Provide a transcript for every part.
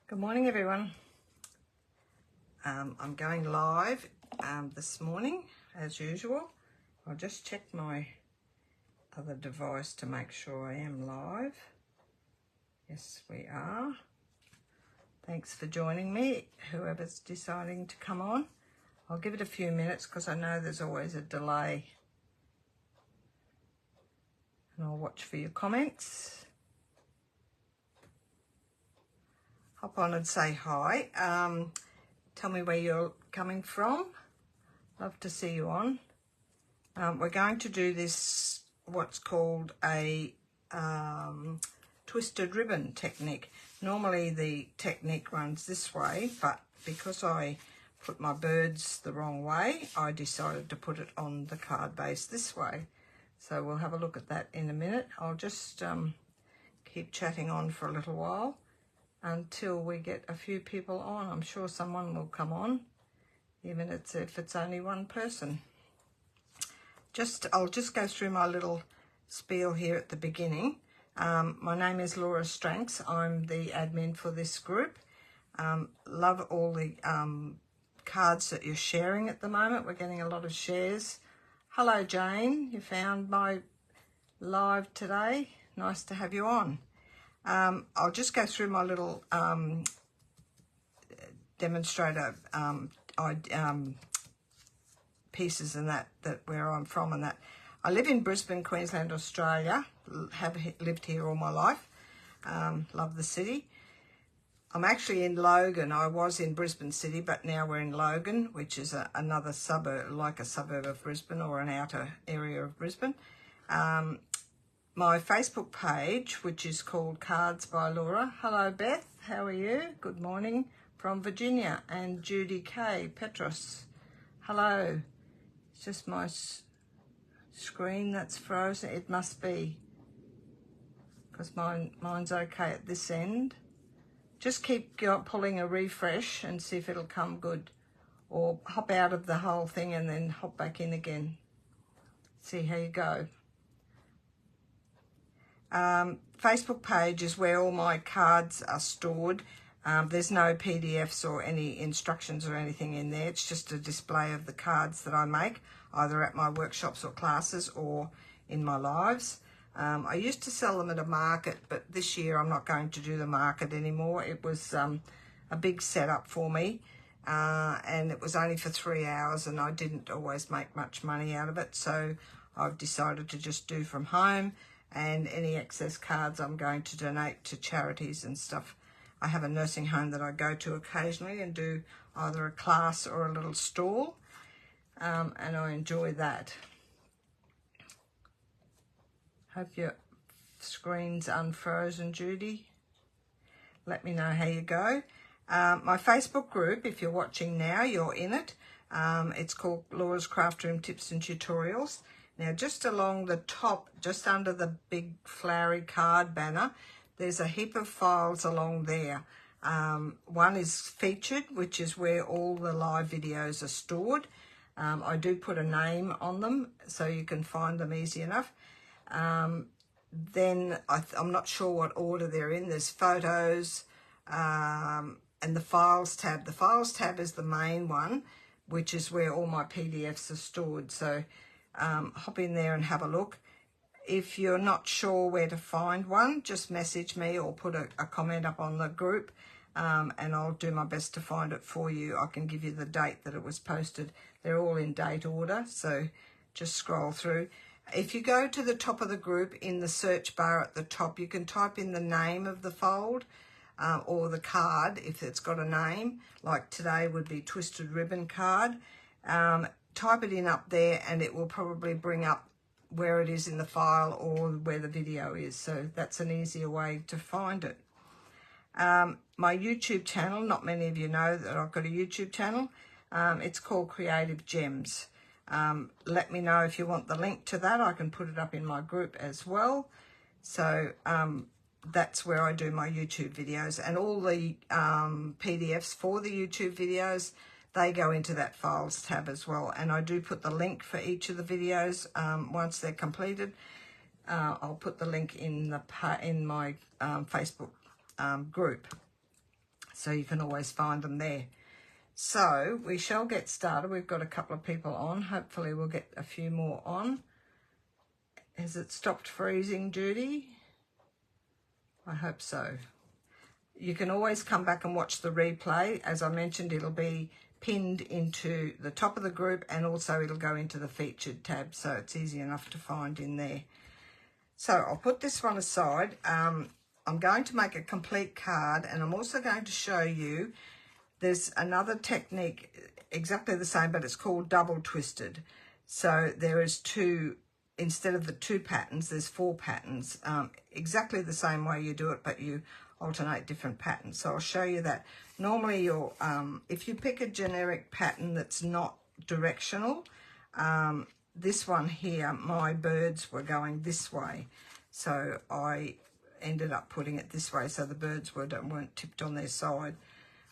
Good morning, everyone. I'm going live this morning, as usual. I'll just check my other device to make sure I am live. Yes, we are. Thanks for joining me, whoever's deciding to come on. I'll give it a few minutes because I know there's always a delay. And I'll watch for your comments. Hop on and say hi. Tell me where you're coming from. Love to see you on. We're going to do this, what's called a twisted ribbon technique. Normally the technique runs this way, but because I put my birds the wrong way, I decided to put it on the card base this way. So we'll have a look at that in a minute. I'll just keep chatting on for a little while until we get a few people on. I'm sure someone will come on, even if it's only one person. I'll just go through my little spiel here at the beginning. My name is Laura Stranks. I'm the admin for this group. Love all the cards that you're sharing at the moment. We're getting a lot of shares. Hello, Jane. You found my live today. Nice to have you on. I'll just go through my little demonstrator pieces and that where I'm from and that. I live in Brisbane, Queensland, Australia. Have lived here all my life. Love the city. I'm actually in Logan. I was in Brisbane City, but now we're in Logan, which is another suburb, like a suburb of Brisbane or an outer area of Brisbane. My Facebook page, which is called Cards by Laura. Hello, Beth. How are you? Good morning from Virginia. And Judy K. Petros. Hello. It's just my screen that's frozen. It must be because mine's okay at this end. Just keep pulling a refresh and see if it'll come good. Or hop out of the whole thing and then hop back in again. See how you go. Facebook page is where all my cards are stored. There's no PDFs or any instructions or anything in there. It's just a display of the cards that I make, either at my workshops or classes or in my lives. I used to sell them at a market, but this year I'm not going to do the market anymore. It was a big setup for me, and it was only for 3 hours, and I didn't always make much money out of it. So I've decided to just do from home. And any excess cards I'm going to donate to charities and stuff. I have a nursing home that I go to occasionally and do either a class or a little stall, and I enjoy that. Hope your screen's unfrozen, Judy. Let me know how you go. My Facebook group, if you're watching now, you're in it. It's called Laura's Craft Room Tips and Tutorials. Now, just along the top, just under the big flowery card banner, there's a heap of files along there. One is featured, which is where all the live videos are stored. I do put a name on them so you can find them easy enough. Then I'm not sure what order they're in. There's photos and the files tab. The files tab is the main one, which is where all my PDFs are stored. So hop in there and have a look. If you're not sure where to find one, just message me or put a comment up on the group, and I'll do my best to find it for you. I can give you the date that it was posted. They're all in date order, so just scroll through. If you go to the top of the group, in the search bar at the top, you can type in the name of the fold or the card if it's got a name. Like today would be Twisted Ribbon card. Type it in up there and it will probably bring up where it is in the file or where the video is. So that's an easier way to find it. My YouTube channel, not many of you know that I've got a YouTube channel. It's called Creative Gems. Let me know if you want the link to that. I can put it up in my group as well. So that's where I do my YouTube videos, and all the PDFs for the YouTube videos, they go into that files tab as well. And I do put the link for each of the videos once they're completed. I'll put the link in my Facebook group. so you can always find them there. So we shall get started. We've got a couple of people on. Hopefully we'll get a few more on. Has it stopped freezing, Judy? I hope so. You can always come back and watch the replay. As I mentioned, it'll be pinned into the top of the group, and also it'll go into the featured tab, so it's easy enough to find in there. So I'll put this one aside. I'm going to make a complete card, and I'm also going to show you there's another technique exactly the same, but it's called double twisted. So there is two, instead of the 2 patterns, there's 4 patterns, exactly the same way you do it, but you alternate different patterns. So I'll show you that. Normally you'll, if you pick a generic pattern that's not directional, this one here, my birds were going this way, so I ended up putting it this way so the birds weren't tipped on their side.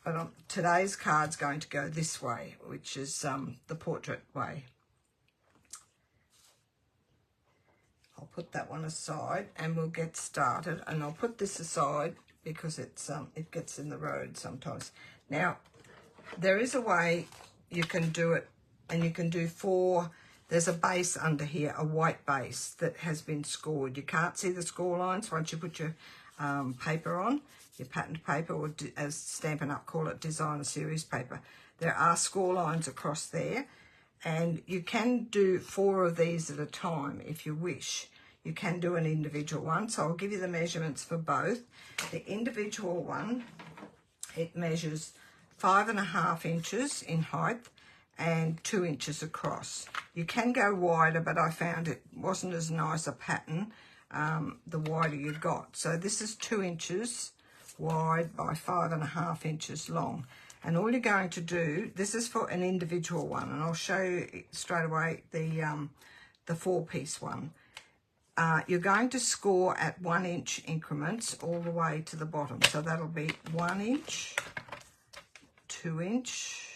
But today's card's going to go this way, which is the portrait way. I'll put that one aside and we'll get started. And I'll put this aside because it's it gets in the road sometimes. Now, there is a way you can do it, and you can do 4. There's a base under here, a white base that has been scored. You can't see the score lines once you put your paper on, your patterned paper, or as Stampin' Up call it, designer series paper. There are score lines across there, and you can do 4 of these at a time if you wish. You can do an individual one, so I'll give you the measurements for both. The individual one, it measures 5.5 inches in height and 2 inches across. You can go wider, but I found it wasn't as nice a pattern the wider you got. So this is 2 inches wide by 5.5 inches long. And all you're going to do, this is for an individual one, and I'll show you straight away the 4-piece one. You're going to score at 1 inch increments all the way to the bottom. So that'll be 1 inch, 2 inch,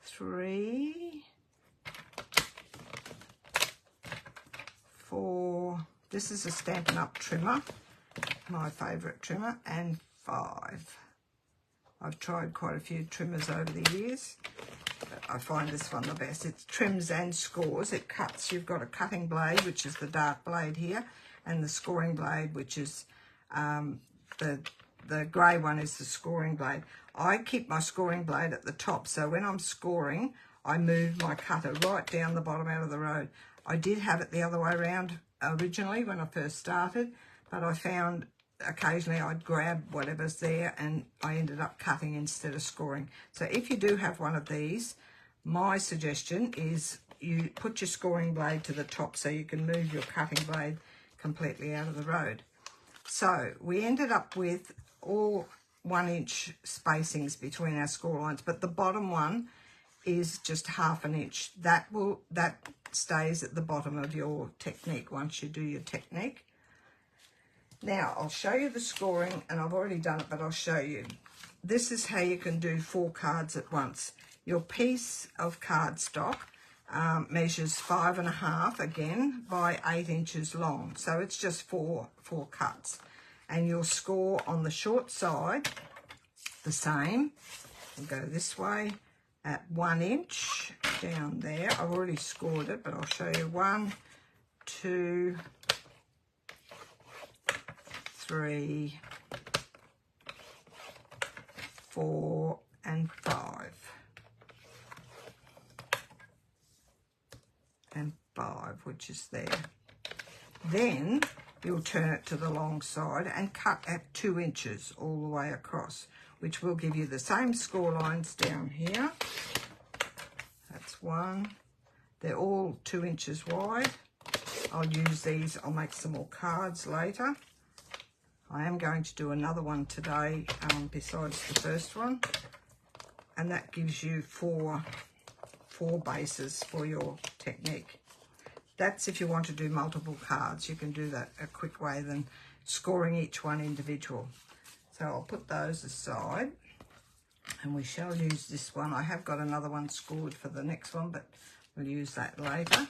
3, 4, this is a Stampin' Up trimmer, my favourite trimmer, and 5. I've tried quite a few trimmers over the years, but I find this one the best. It trims and scores, it cuts. You've got a cutting blade, which is the dark blade here, and the scoring blade, which is the grey one is the scoring blade. I keep my scoring blade at the top, so when I'm scoring, I move my cutter right down the bottom out of the road. I did have it the other way around originally when I first started, but I found occasionally I'd grab whatever's there and I ended up cutting instead of scoring. So if you do have one of these, my suggestion is you put your scoring blade to the top so you can move your cutting blade completely out of the road. So we ended up with all 1 inch spacings between our score lines, but the bottom one is just 1/2 inch. That stays at the bottom of your technique once you do your technique. Now I'll show you the scoring, and I've already done it, but I'll show you. This is how you can do 4 cards at once. Your piece of cardstock measures 5.5 again by 8 inches long, so it's just four cuts. And you'll score on the short side the same. We'll go this way at 1 inch down there. I've already scored it, but I'll show you 1, 2, 3, 4, and 5. And 5, which is there. Then you'll turn it to the long side and cut at 2 inches all the way across, which will give you the same score lines down here. That's 1. They're all 2 inches wide. I'll use these. I'll make some more cards later. I am going to do another one today besides the first one, and that gives you four bases for your technique. That's if you want to do multiple cards. You can do that a quick way than scoring each one individual. So I'll put those aside, and we shall use this one. I have got another one scored for the next one, but we'll use that later.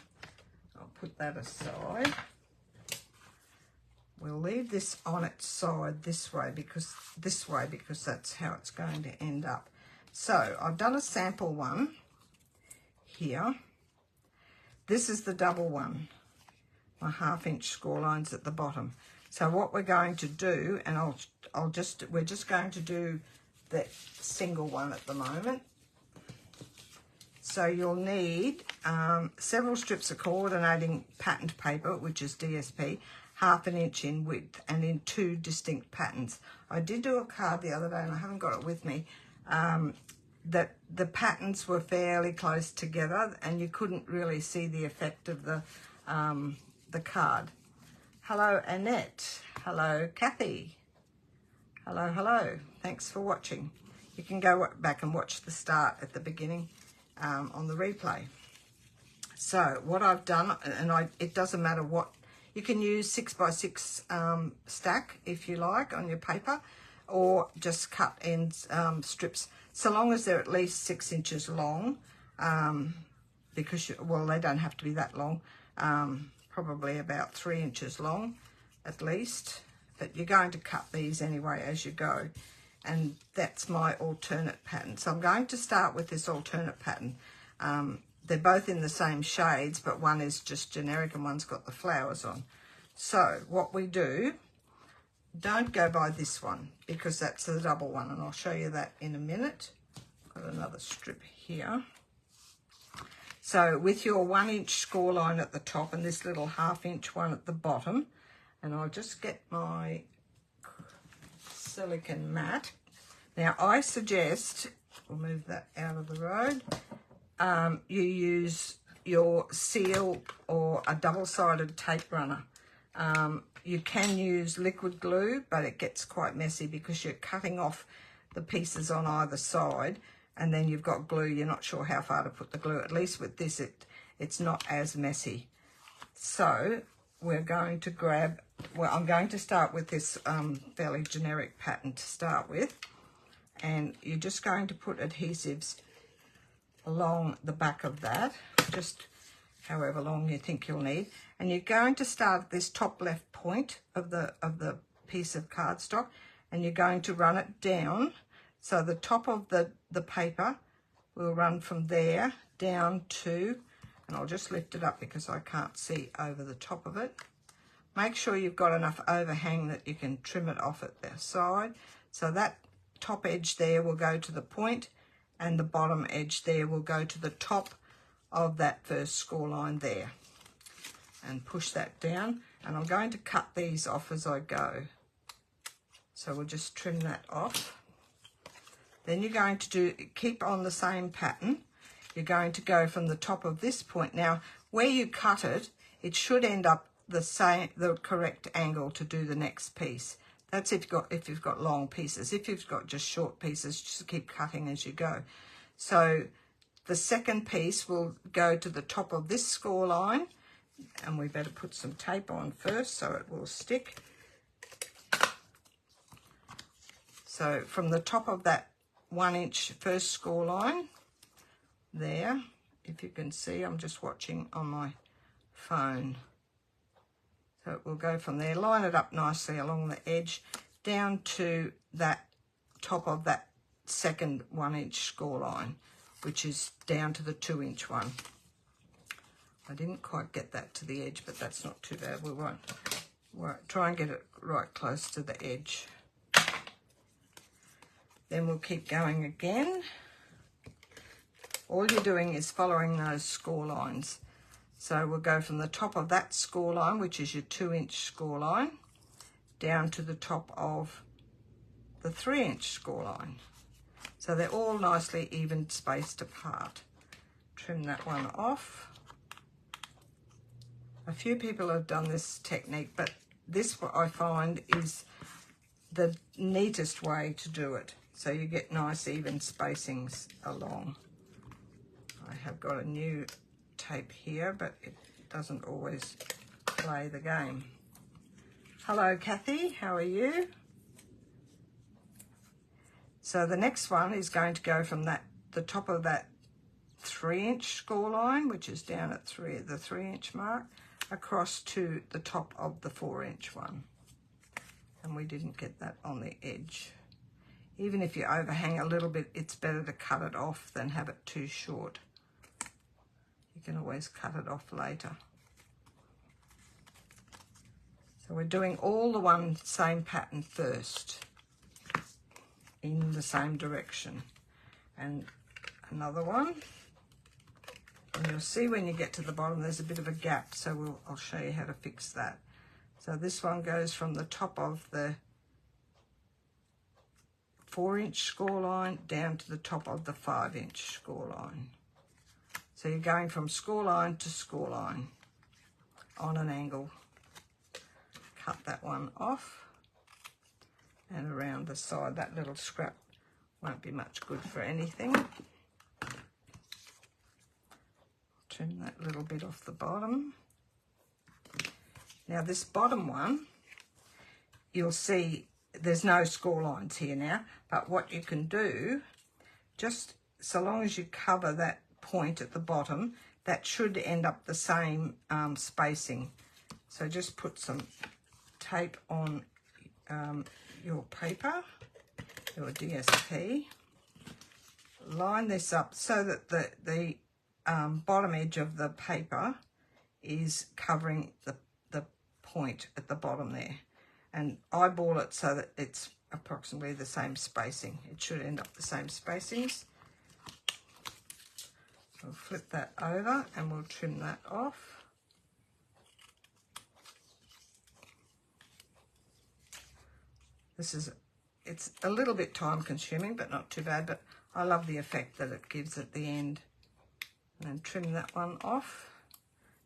I'll put that aside. we'll leave this on its side this way because that's how it's going to end up. So I've done a sample one here. This is the double one, my 1/2 inch score lines at the bottom. So what we're going to do, and we're just going to do the single one at the moment. So you'll need several strips of coordinating patterned paper, which is DSP, 1/2 inch in width and in 2 distinct patterns. I did do a card the other day and I haven't got it with me, that the patterns were fairly close together and you couldn't really see the effect of the card. Hello Annette, hello Kathy, hello, thanks for watching. You can go back and watch the start at the beginning on the replay. So what I've done, and it doesn't matter what, you can use 6x6 stack if you like on your paper, or just cut in strips, so long as they're at least 6 inches long, because well, they don't have to be that long, probably about 3 inches long at least, but you're going to cut these anyway as you go. And that's my alternate pattern. So I'm going to start with this alternate pattern. They're both in the same shades, but one is just generic and one's got the flowers on. So what we do, don't go by this one because that's the double one, and I'll show you that in a minute. Got another strip here. So with your 1 inch score line at the top and this little 1/2 inch one at the bottom, and I'll just get my silicone mat. Now I suggest, we'll move that out of the road, you use your seal or a double-sided tape runner. You can use liquid glue, but it gets quite messy because you're cutting off the pieces on either side and then you've got glue. You're not sure how far to put the glue. At least with this, it's not as messy. So we're going to grab, well, I'm going to start with this fairly generic pattern to start with. And you're just going to put adhesives along the back of that, just however long you think you'll need. And you're going to start at this top left point of the piece of cardstock, and you're going to run it down. So the top of the paper will run from there down to, and I'll just lift it up because I can't see over the top of it. Make sure you've got enough overhang that you can trim it off at the side. So that top edge there will go to the point, and the bottom edge there will go to the top of that first score line there. And push that down, and I'm going to cut these off as I go. So we'll just trim that off. Then you're going to keep on the same pattern. You're going to go from the top of this point. Now, where you cut it, it should end up the correct angle to do the next piece. That's if you've got long pieces. If you've got just short pieces, just keep cutting as you go. So the second piece will go to the top of this score line, and we better put some tape on first so it will stick. So from the top of that 1 inch first score line there, if you can see, I'm just watching on my phone. So it will go from there, line it up nicely along the edge, down to that top of that second 1 inch score line, which is down to the 2 inch one. I didn't quite get that to the edge, but that's not too bad. We won't try and get it right close to the edge. Then we'll keep going again. All you're doing is following those score lines. So we'll go from the top of that score line, which is your 2 inch score line, down to the top of the 3 inch score line. So they're all nicely even spaced apart. Trim that one off. A few people have done this technique, but this, what I find, is the neatest way to do it. So you get nice even spacings along. I have got a new tape here, but it doesn't always play the game. Hello Kathy, how are you? So the next one is going to go from the top of that 3 inch score line, which is down at the 3 inch mark, across to the top of the 4 inch one. and we didn't get that on the edge. Even if you overhang a little bit, it's better to cut it off than have it too short. You can always cut it off later. So we're doing all the same pattern first in the same direction. And another one. And you'll see when you get to the bottom there's a bit of a gap, so I'll show you how to fix that. So this one goes from the top of the 4-inch score line down to the top of the 5-inch score line. So you're going from score line to score line on an angle. Cut that one off, and around the side, that little scrap won't be much good for anything. Trim that little bit off the bottom. Now this bottom one, you'll see there's no score lines here now, but what you can do, just so long as you cover that point at the bottom, that should end up the same spacing. So just put some tape on your paper, your DSP, line this up so that the bottom edge of the paper is covering the point at the bottom there, and eyeball it so that it's approximately the same spacing. It should end up the same spacings. So we'll flip that over and we'll trim that off. It's a little bit time consuming, but not too bad, but I love the effect that it gives at the end. And then trim that one off.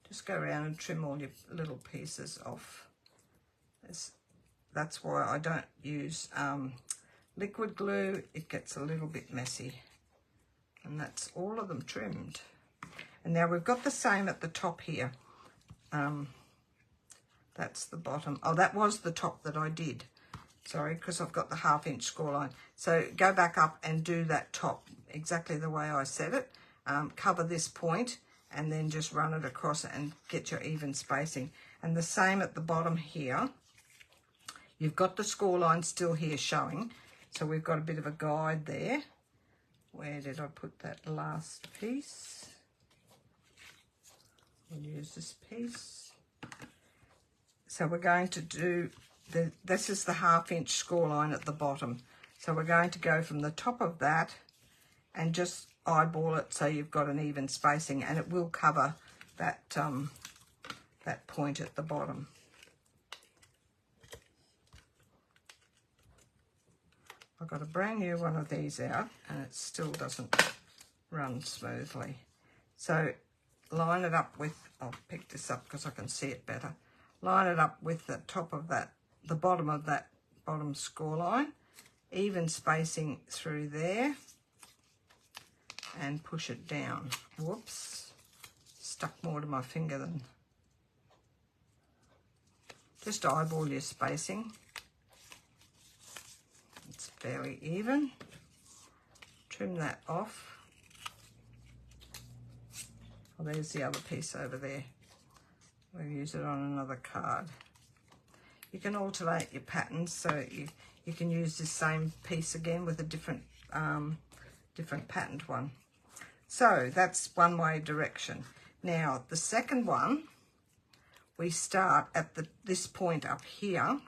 Just go around and trim all your little pieces off. That's why I don't use liquid glue. It gets a little bit messy. And that's all of them trimmed. And now we've got the same at the top here. That's the bottom. Oh, that was the top that I did. Sorry, because I've got the 1/2-inch score line. So go back up and do that top exactly the way I said it. Cover this point and then just run it across and get your even spacing. And the same at the bottom here. You've got the score line still here showing, so we've got a bit of a guide there. Where did I put that last piece? We'll use this piece. So we're going to do, this is the 1/2-inch score line at the bottom. So we're going to go from the top of that and just eyeball it so you've got an even spacing, and it will cover that that point at the bottom. I've got a brand new one of these out and it still doesn't run smoothly. So line it up with, I'll pick this up because I can see it better. Line it up with the top of that, the bottom of that bottom score line, even spacing through there, and push it down. Whoops, stuck more to my finger than. Just eyeball your spacing. It's fairly even. Trim that off. Well, there's the other piece over there. We'll use it on another card. You can alternate your patterns, so you can use this same piece again with a different patterned one. So that's one way direction. Now the second one, we start at this point up here.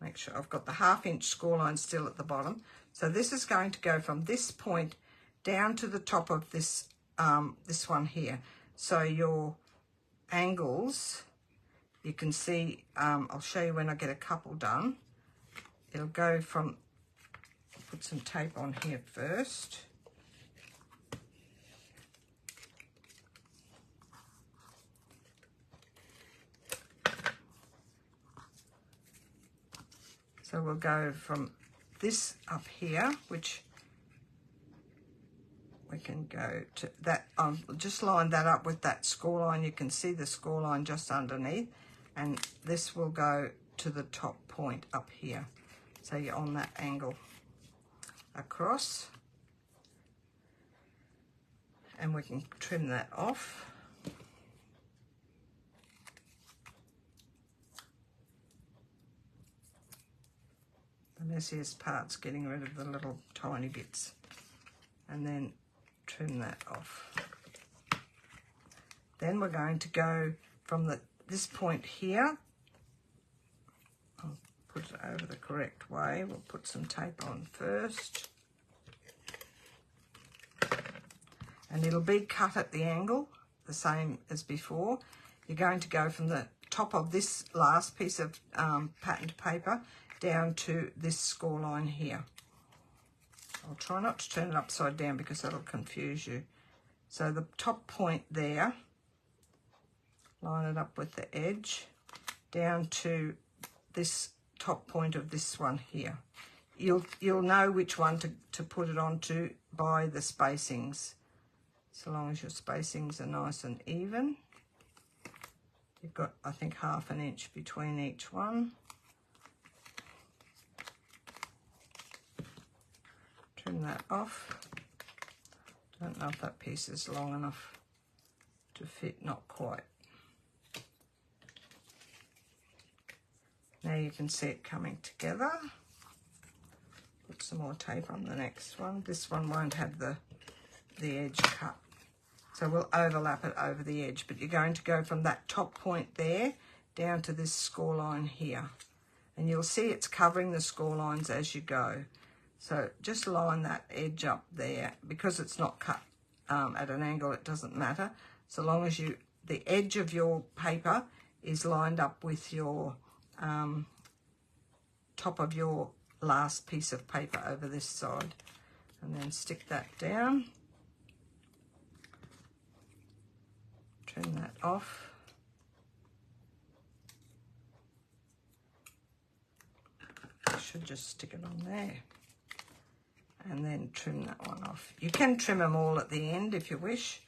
Make sure I've got the 1/2-inch score line still at the bottom. So this is going to go from this point down to the top of this this one here. So your angles, you can see, I'll show you when I get a couple done. It'll go from, put some tape on here first. So we'll go from this up here, which we can go to that. Just line that up with that score line. You can see the score line just underneath, and this will go to the top point up here. So you're on that angle across, and we can trim that off. messiest parts, getting rid of the little tiny bits, and then trim that off. Then we're going to go from this point here. I'll put it over the correct way. We'll put some tape on first. And it'll be cut at the angle, the same as before. You're going to go from the top of this last piece of patterned paper down to this score line here. I'll try not to turn it upside down because that'll confuse you. So the top point there, line it up with the edge, down to this top point of this one here. You'll know which one to put it onto by the spacings. So long as your spacings are nice and even. You've got, I think, 1/2 inch between each one. Trim that off. Don't know if that piece is long enough to fit, not quite. Now you can see it coming together. Put some more tape on the next one. This one won't have the edge cut. So we'll overlap it over the edge, but you're going to go from that top point there down to this score line here. And you'll see it's covering the score lines as you go. So just line that edge up there. Because it's not cut at an angle, it doesn't matter. So long as the edge of your paper is lined up with your top of your last piece of paper over this side. And then stick that down. Trim that off. I should just stick it on there. And then trim that one off. You can trim them all at the end if you wish.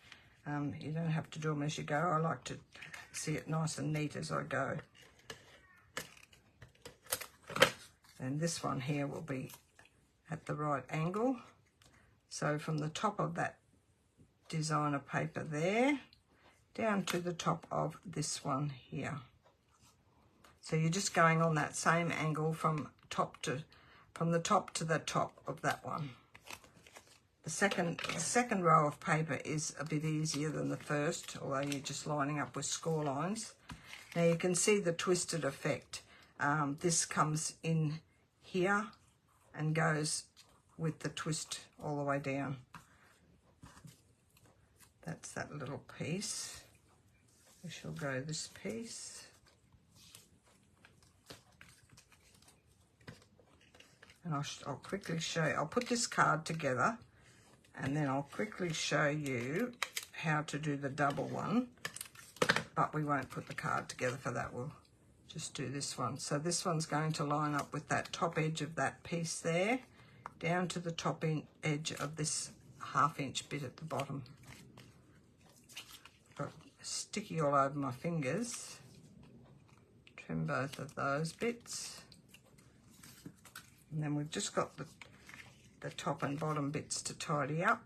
You don't have to do them as you go. I like to see it nice and neat as I go. And this one here will be at the right angle. So from the top of that designer paper there, down to the top of this one here. So you're just going on that same angle from the top to the top of that one. The second row of paper is a bit easier than the first, although you're just lining up with score lines. Now you can see the twisted effect. This comes in here and goes with the twist all the way down. That's that little piece. We shall go this piece. And I'll quickly show you. I'll put this card together and then I'll quickly show you how to do the double one. But we won't put the card together for that. We'll just do this one. So this one's going to line up with that top edge of that piece there, down to the top edge of this 1/2 inch bit at the bottom. Got sticky all over my fingers. Trim both of those bits. And then we've just got the top and bottom bits to tidy up.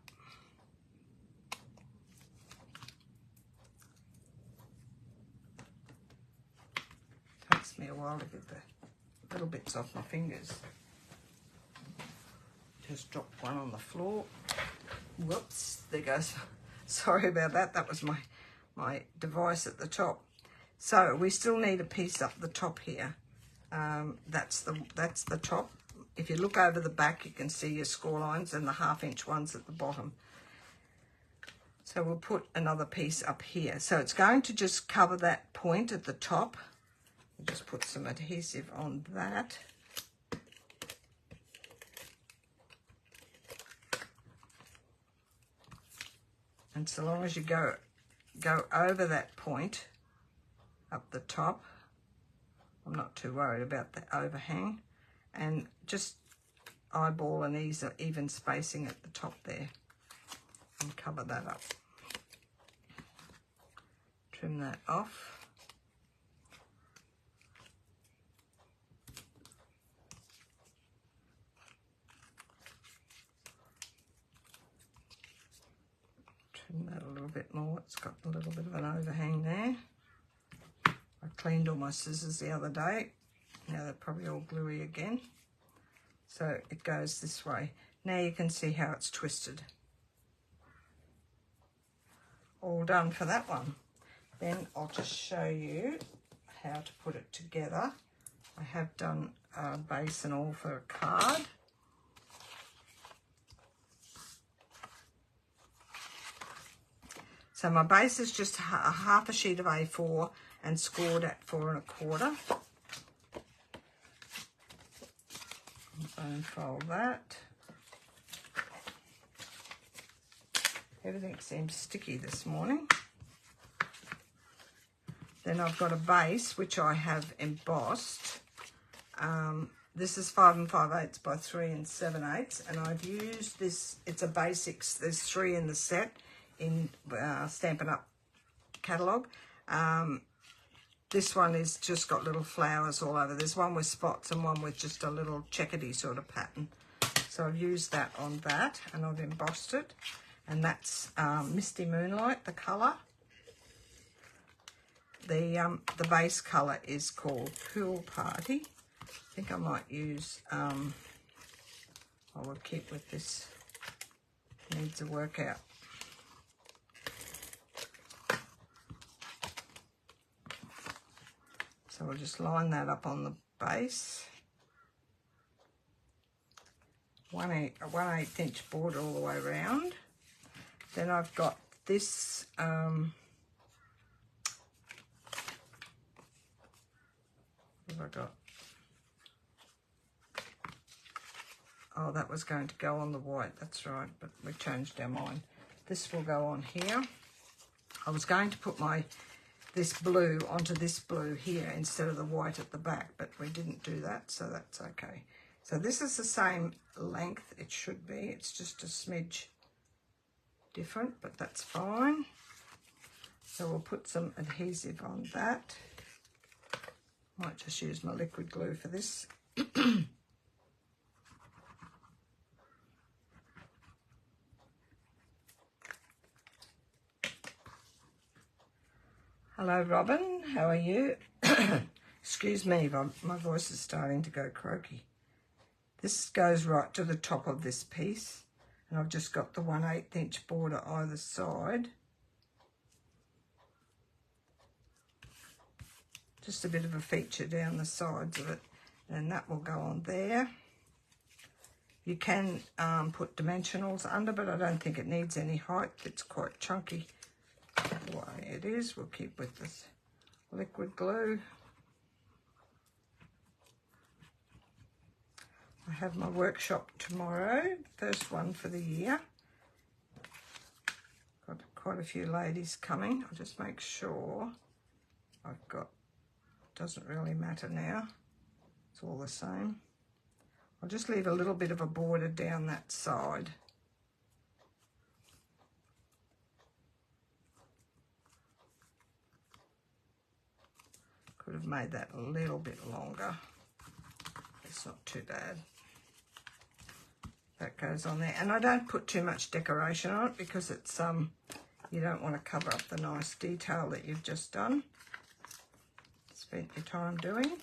Takes me a while to get the little bits off my fingers. Just dropped one on the floor. Whoops, there goes. Sorry about that. That was my device at the top. So we still need a piece up the top here. That's the top. If you look over the back, you can see your score lines and the 1/2 inch ones at the bottom. So we'll put another piece up here. So it's going to just cover that point at the top. We'll just put some adhesive on that. And so long as you go over that point up the top, I'm not too worried about the overhang. And just eyeball an even spacing at the top there and cover that up. Trim that off. Trim that a little bit more. It's got a little bit of an overhang there. I cleaned all my scissors the other day. Now they're probably all gluey again. So it goes this way. Now you can see how it's twisted. All done for that one. Then I'll just show you how to put it together. I have done a base and all for a card. So my base is just half a sheet of A4 and scored at 4 1/4. Unfold that. Everything seems sticky this morning. Then I've got a base which I have embossed. This is 5 5/8 by 3 7/8, and I've used this. It's a basics. There's 3 in the set in Stampin' Up catalogue. This one is just got little flowers all over. There's one with spots and one with just a little checkety sort of pattern. So I've used that on that, and I've embossed it. And that's Misty Moonlight, the colour. The base colour is called Pool Party. I think I might use, I will keep with this, needs a workout. So we'll just line that up on the base. 1/8 inch border all the way around. Then I've got this, what have I got? Oh, that was going to go on the white, that's right, but we changed our mind. This will go on here. I was going to put this blue onto this blue here instead of the white at the back, but we didn't do that, so that's okay. So this is the same length, it should be. It's just a smidge different, but that's fine. So we'll put some adhesive on that. Might just use my liquid glue for this. Hello, Robin. How are you? Excuse me, my voice is starting to go croaky. This goes right to the top of this piece, and I've just got the 1/8 inch border either side. Just a bit of a feature down the sides of it, and that will go on there. You can put dimensionals under, but I don't think it needs any height. It's quite chunky the way it is. We'll keep with this liquid glue. I have my workshop tomorrow, first one for the year. Got quite a few ladies coming. I'll just make sure I've got, doesn't really matter now, it's all the same. I'll just leave a little bit of a border down that side. Could have made that a little bit longer. It's not too bad. That goes on there. And I don't put too much decoration on it because it's you don't want to cover up the nice detail that you've just done. Spent your time doing.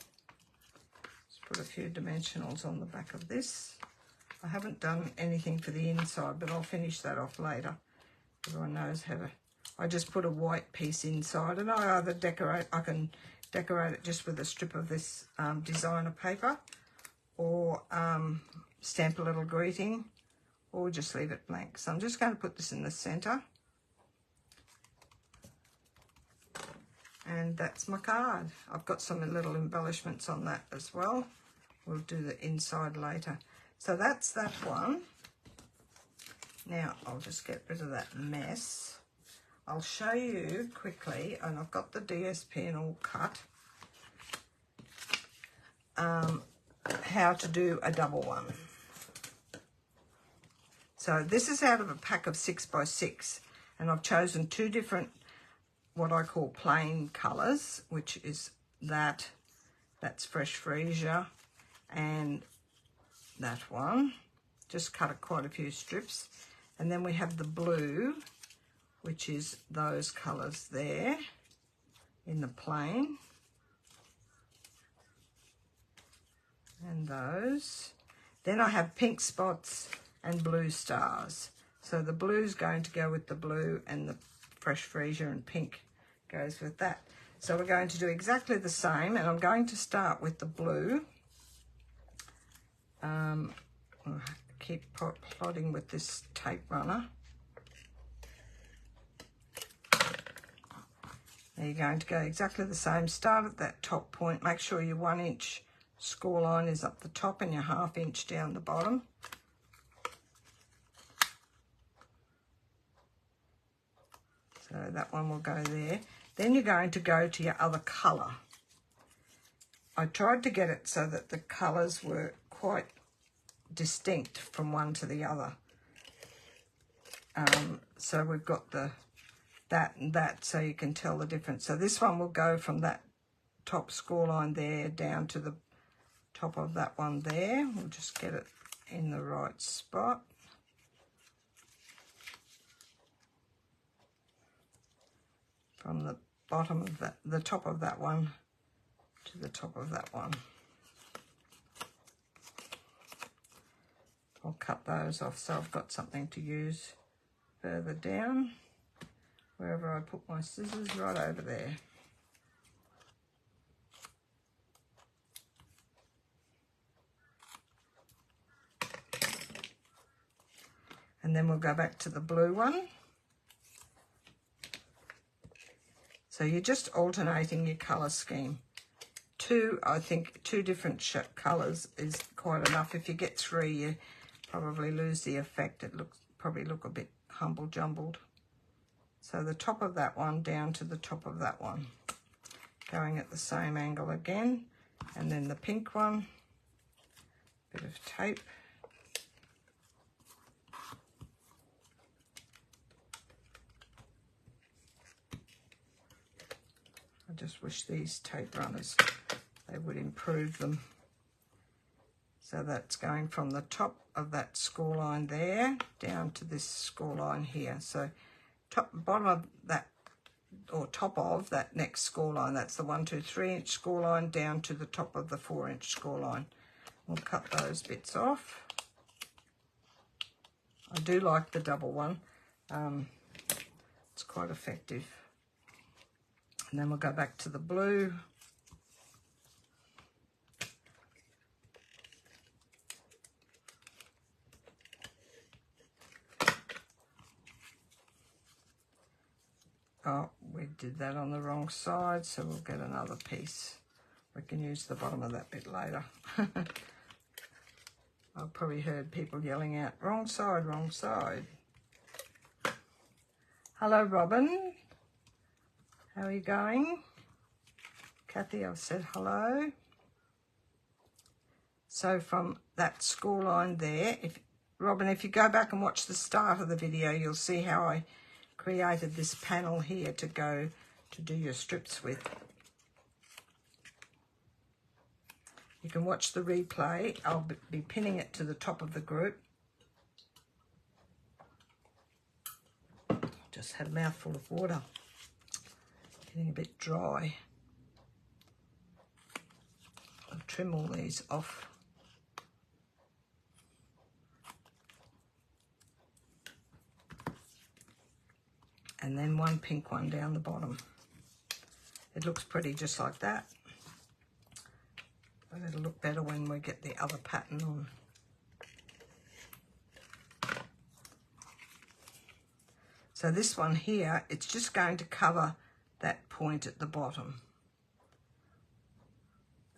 Just put a few dimensionals on the back of this. I haven't done anything for the inside, but I'll finish that off later. Everyone knows how to. I just put a white piece inside, and I either decorate, I can decorate it just with a strip of this designer paper, or stamp a little greeting, or just leave it blank. So I'm just going to put this in the center, and that's my card. I've got some little embellishments on that as well. We'll do the inside later. So that's that one. Now I'll just get rid of that mess. I'll show you quickly, and I've got the DSP and all cut, how to do a double one. So this is out of a pack of 6 by 6, and I've chosen 2 different, what I call plain colours, which is that's Fresh Freesia, and that one. Just cut quite a few strips. And then we have the blue, which is those colours there in the plain, and those. Then I have pink spots and blue stars. So the blue's going to go with the blue, and the fresh freesia and pink goes with that. So we're going to do exactly the same, and I'm going to start with the blue. I'll keep plodding with this tape runner. Now you're going to go exactly the same. Start at that top point. Make sure your 1 inch score line is up the top and your 1/2 inch down the bottom. So that one will go there. Then you're going to go to your other colour. I tried to get it so that the colours were quite distinct from one to the other. So we've got that and that, so you can tell the difference. So this one will go from that top score line there down to the top of that one there. We'll just get it in the right spot. From the bottom of that, the top of that one to the top of that one. I'll cut those off so I've got something to use further down. Wherever I put my scissors, right over there. And then we'll go back to the blue one. So you're just alternating your colour scheme. I think two different colours is quite enough. If you get 3, you probably lose the effect. It probably look a bit humble jumbled. So the top of that one down to the top of that one. Going at the same angle again. And then the pink one. Bit of tape. I just wish these tape runners, they would improve them. So that's going from the top of that score line there down to this score line here. So bottom of that, or top of that next score line, that's the 1, 2, 3 inch score line down to the top of the 4 inch score line. We'll cut those bits off. I do like the double one. It's quite effective. And then we'll go back to the blue. Oh, we did that on the wrong side, so we'll get another piece. We can use the bottom of that bit later. I've probably heard people yelling out, wrong side, wrong side. Hello, Robin. How are you going? Kathy, I've said hello. So from that score line there, Robin, if you go back and watch the start of the video, you'll see how I created this panel here to go to do your strips with. You can watch the replay. I'll be pinning it to the top of the group. Just had a mouthful of water. Getting a bit dry. I'll trim all these off. And then one pink one down the bottom. It looks pretty just like that. But it'll look better when we get the other pattern on. So this one here, it's just going to cover that point at the bottom.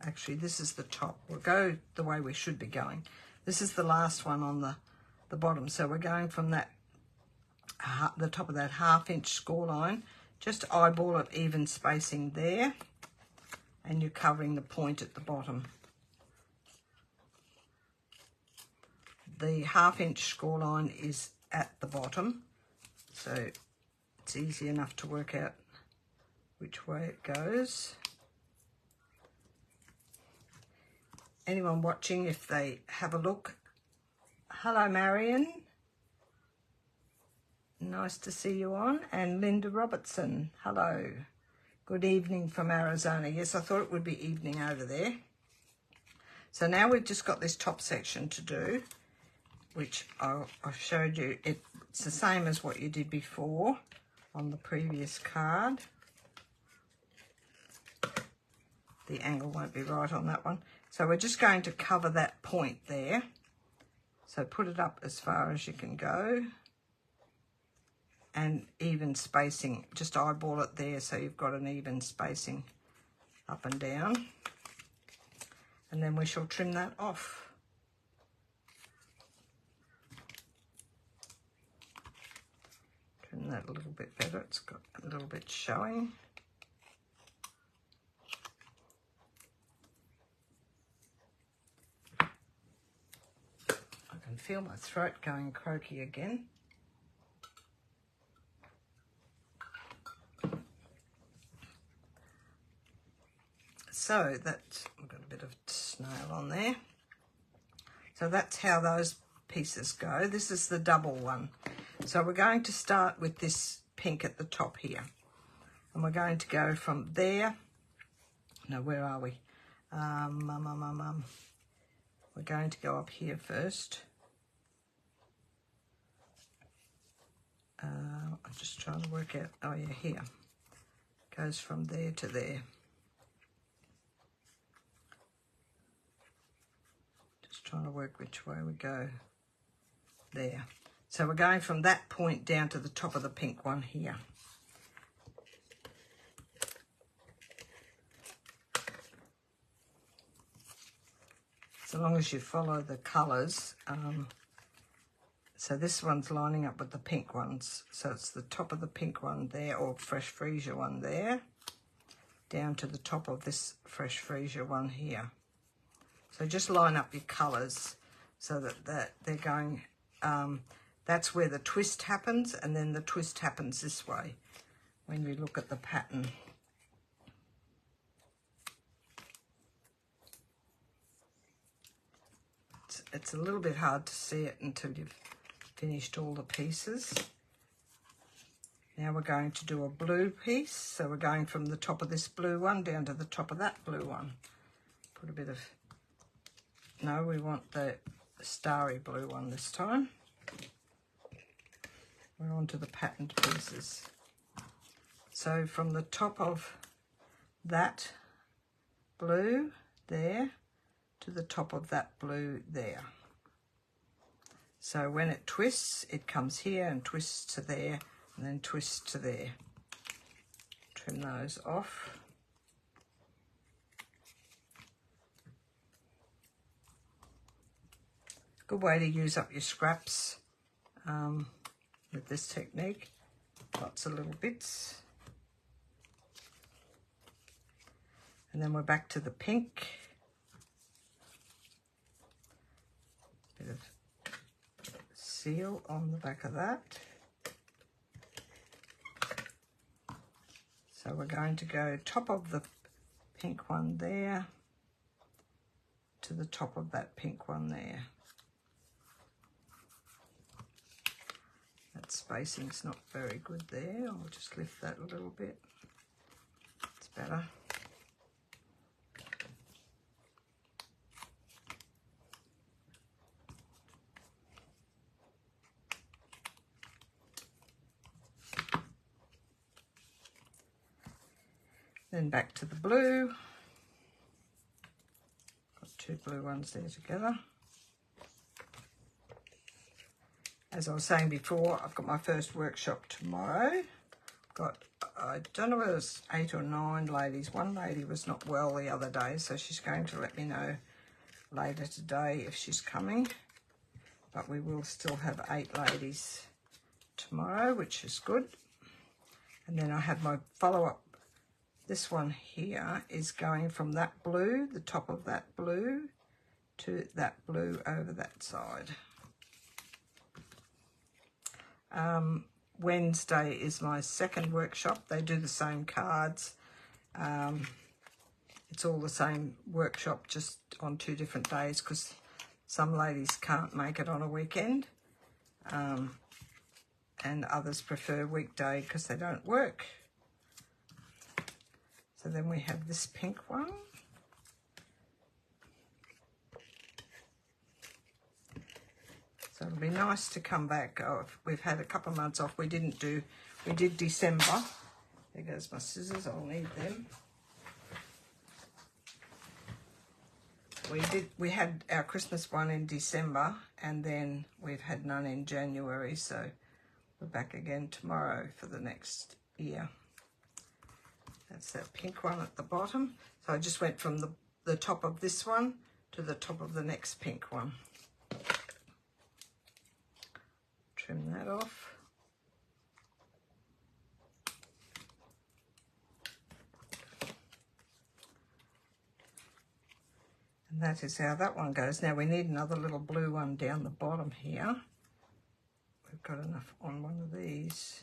Actually, this is the top. We'll go the way we should be going. This is the last one on the bottom. So we're going from that the top of that 1/2 inch score line. Just eyeball it, even spacing there. And you're covering the point at the bottom. The 1/2 inch score line is at the bottom. So it's easy enough to work out which way it goes. Anyone watching, if they have a look. Hello, Marion. Nice to see you on. And Linda Robertson, hello. Good evening from Arizona. Yes, I thought it would be evening over there. So now we've just got this top section to do, which I showed you. It's the same as what you did before on the previous card. The angle won't be right on that one. So we're just going to cover that point there. So put it up as far as you can go. And even spacing, just eyeball it there so you've got an even spacing up and down. And then we shall trim that off. Trim that a little bit better, it's got a little bit showing. I can feel my throat going croaky again. So that's, I've got a bit of snail on there. So that's how those pieces go. This is the double one. So we're going to start with this pink at the top here. And we're going to go from there. No, where are we? We're going to go up here first. I'm just trying to work out, oh yeah, here. Goes from there to there. Trying to work which way we go there. So we're going from that point down to the top of the pink one here. So long as you follow the colours. So this one's lining up with the pink ones. So it's the top of the pink one there, or fresh freesia one there, down to the top of this fresh freesia one here. So just line up your colours so that they're going, that's where the twist happens, and then the twist happens this way when we look at the pattern. It's a little bit hard to see it until you've finished all the pieces. Now we're going to do a blue piece. So we're going from the top of this blue one down to the top of that blue one. Put a bit of... No, we want the starry blue one this time. We're on to the patterned pieces. So from the top of that blue there to the top of that blue there. So when it twists, it comes here and twists to there and then twists to there. Trim those off. Good way to use up your scraps with this technique. Lots of little bits. And then we're back to the pink. Bit of seal on the back of that. So we're going to go top of the pink one there to the top of that pink one there. That spacing's not very good there. I'll just lift that a little bit. It's better. Then back to the blue. Got two blue ones there together. As I was saying before, I've got my first workshop tomorrow. Got, I don't know whether it's 8 or 9 ladies. One lady was not well the other day, so she's going to let me know later today if she's coming. But we will still have 8 ladies tomorrow, which is good. And then I have my follow-up. This one here is going from that blue, the top of that blue, to that blue over that side. Wednesday is my second workshop. They do the same cards. It's all the same workshop, just on 2 different days, because some ladies can't make it on a weekend, and others prefer weekday because they don't work. So then we have this pink one. So it'll be nice to come back. Oh, we've had a couple of months off. We did December. There goes my scissors, I'll need them. We had our Christmas one in December, and then we've had none in January, so we're back again tomorrow for the next year. That's that pink one at the bottom. So I just went from the top of this one to the top of the next pink one. Trim that off. And that is how that one goes. Now we need another little blue one down the bottom here. We've got enough on one of these.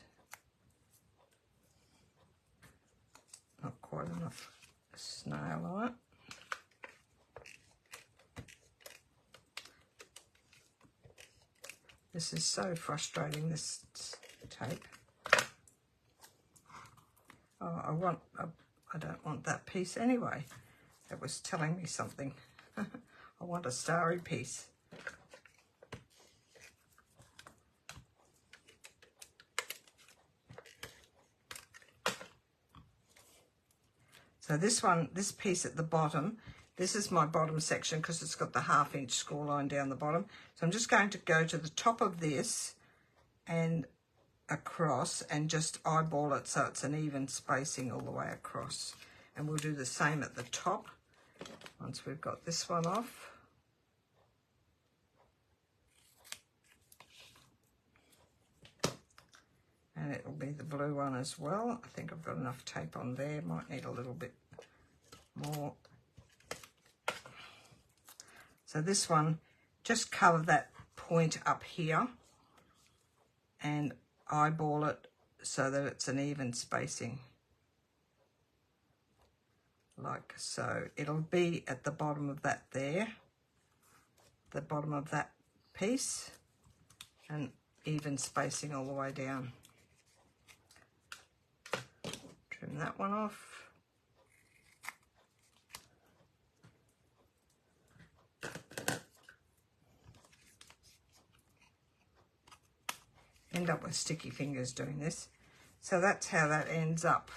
Not quite enough snail on it. This is so frustrating, this tape. Oh, I don't want that piece anyway. It was telling me something. I want a starry piece. So this piece at the bottom, this is my bottom section because it's got the 1/2 inch score line down the bottom. So I'm just going to go to the top of this and across and just eyeball it so it's an even spacing all the way across. And we'll do the same at the top once we've got this one off. And it will be the blue one as well. I think I've got enough tape on there. Might need a little bit more. So this one, just cover that point up here and eyeball it so that it's an even spacing. Like so. It'll be at the bottom of that there, the bottom of that piece, and even spacing all the way down. Trim that one off. End up with sticky fingers doing this. So that's how that ends up.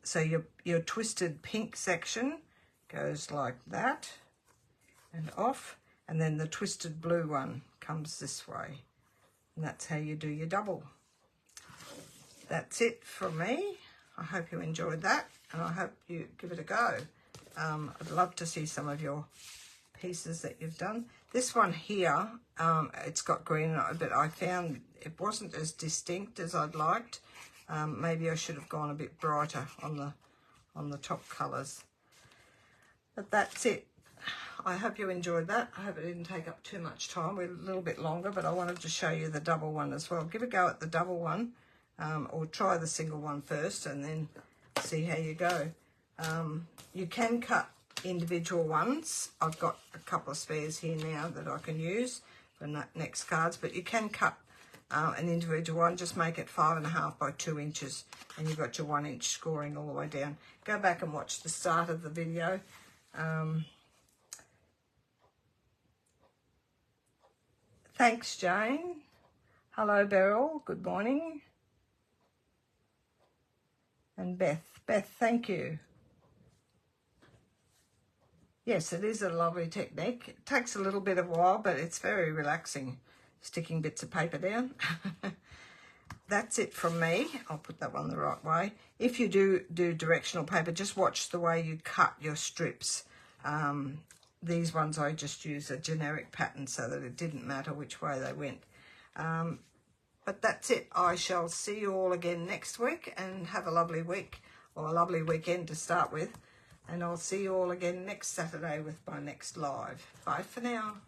So your twisted pink section goes like that and off, and then the twisted blue one comes this way. And that's how you do your double. That's it from me. I hope you enjoyed that, and I hope you give it a go. I'd love to see some of your pieces that you've done. This one here, it's got green in it, but I found it wasn't as distinct as I'd liked. Maybe I should have gone a bit brighter on the top colours. But that's it. I hope you enjoyed that. I hope it didn't take up too much time. We're a little bit longer, but I wanted to show you the double one as well. Give a go at the double one, or try the single one first and then see how you go. You can cut individual ones. I've got a couple of spares here now that I can use for next cards, but you can cut an individual one. Just make it 5.5 by 2 inches, and you've got your 1 inch scoring all the way down. Go back and watch the start of the video. Thanks, Jane. Hello, Beryl. Good morning. And Beth, thank you. Yes, it is a lovely technique. It takes a little bit of a while, but it's very relaxing, sticking bits of paper down. That's it from me. I'll put that one the right way. If you do directional paper, just watch the way you cut your strips. These ones I just use a generic pattern so that it didn't matter which way they went. But that's it. I shall see you all again next week, and have a lovely week, or a lovely weekend to start with. And I'll see you all again next Saturday with my next live. Bye for now.